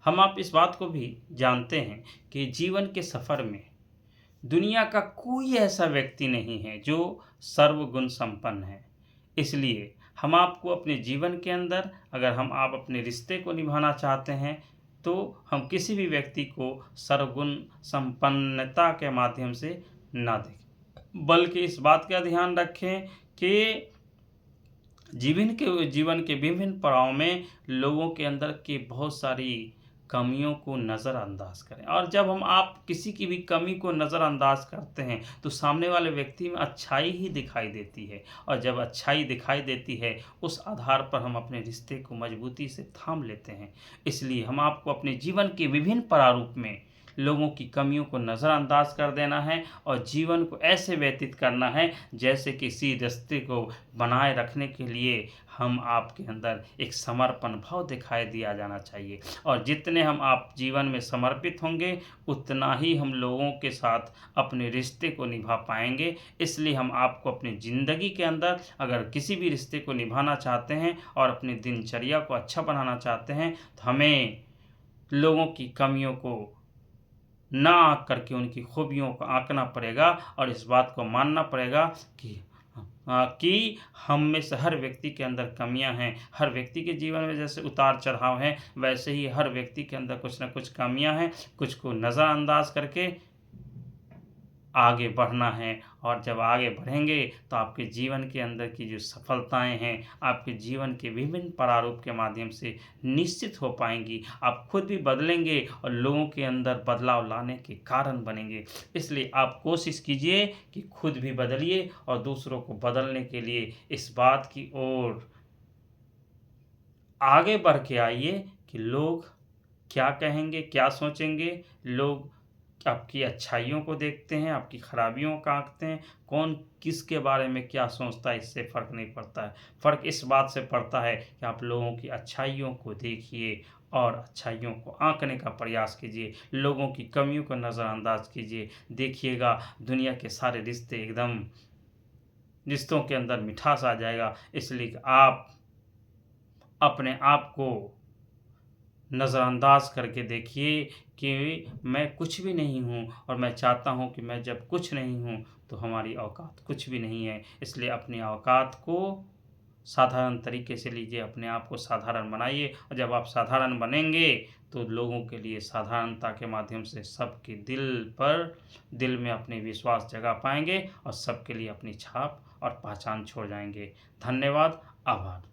हम आप इस बात को भी जानते हैं कि जीवन के सफ़र में दुनिया का कोई ऐसा व्यक्ति नहीं है जो सर्वगुण संपन्न है। इसलिए हम आपको अपने जीवन के अंदर, अगर हम आप अपने रिश्ते को निभाना चाहते हैं, तो हम किसी भी व्यक्ति को सर्वगुण संपन्नता के माध्यम से ना देखें, बल्कि इस बात का ध्यान रखें कि जीवन के विभिन्न पड़ाव में लोगों के अंदर की बहुत सारी कमियों को नज़रअंदाज करें। और जब हम आप किसी की भी कमी को नज़रअंदाज करते हैं तो सामने वाले व्यक्ति में अच्छाई ही दिखाई देती है, और जब अच्छाई दिखाई देती है उस आधार पर हम अपने रिश्ते को मजबूती से थाम लेते हैं। इसलिए हम आपको अपने जीवन के विभिन्न प्रारूप में लोगों की कमियों को नज़रअंदाज कर देना है और जीवन को ऐसे व्यतीत करना है जैसे किसी रिश्ते को बनाए रखने के लिए हम आपके अंदर एक समर्पण भाव दिखाई दिया जाना चाहिए। और जितने हम आप जीवन में समर्पित होंगे उतना ही हम लोगों के साथ अपने रिश्ते को निभा पाएंगे। इसलिए हम आपको अपनी ज़िंदगी के अंदर अगर किसी भी रिश्ते को निभाना चाहते हैं और अपनी दिनचर्या को अच्छा बनाना चाहते हैं तो हमें लोगों की कमियों को ना आँक करके उनकी खूबियों को आँकना पड़ेगा और इस बात को मानना पड़ेगा कि हम में से हर व्यक्ति के अंदर कमियां हैं। हर व्यक्ति के जीवन में जैसे उतार चढ़ाव हैं, वैसे ही हर व्यक्ति के अंदर कुछ न कुछ कमियां हैं। कुछ को नज़रअंदाज करके आगे बढ़ना है, और जब आगे बढ़ेंगे तो आपके जीवन के अंदर की जो सफलताएं हैं आपके जीवन के विभिन्न प्रारूप के माध्यम से निश्चित हो पाएंगी। आप खुद भी बदलेंगे और लोगों के अंदर बदलाव लाने के कारण बनेंगे। इसलिए आप कोशिश कीजिए कि खुद भी बदलिए और दूसरों को बदलने के लिए इस बात की ओर आगे बढ़ के आइए कि लोग क्या कहेंगे, क्या सोचेंगे। लोग आपकी अच्छाइयों को देखते हैं, आपकी खराबियों को आंकते हैं। कौन किसके बारे में क्या सोचता है इससे फ़र्क नहीं पड़ता है। फ़र्क इस बात से पड़ता है कि आप लोगों की अच्छाइयों को देखिए और अच्छाइयों को आंकने का प्रयास कीजिए। लोगों की कमियों को नज़रअंदाज कीजिए। देखिएगा दुनिया के सारे रिश्ते एकदम रिश्तों के अंदर मिठास आ जाएगा। इसलिए आप अपने आप को नज़रअंदाज करके देखिए कि मैं कुछ भी नहीं हूँ, और मैं चाहता हूँ कि मैं जब कुछ नहीं हूँ तो हमारी औकात कुछ भी नहीं है। इसलिए अपनी औकात को साधारण तरीके से लीजिए, अपने आप को साधारण बनाइए, और जब आप साधारण बनेंगे तो लोगों के लिए साधारणता के माध्यम से सबके दिल में अपने विश्वास जगा पाएंगे और सबके लिए अपनी छाप और पहचान छोड़ जाएंगे। धन्यवाद। आभार।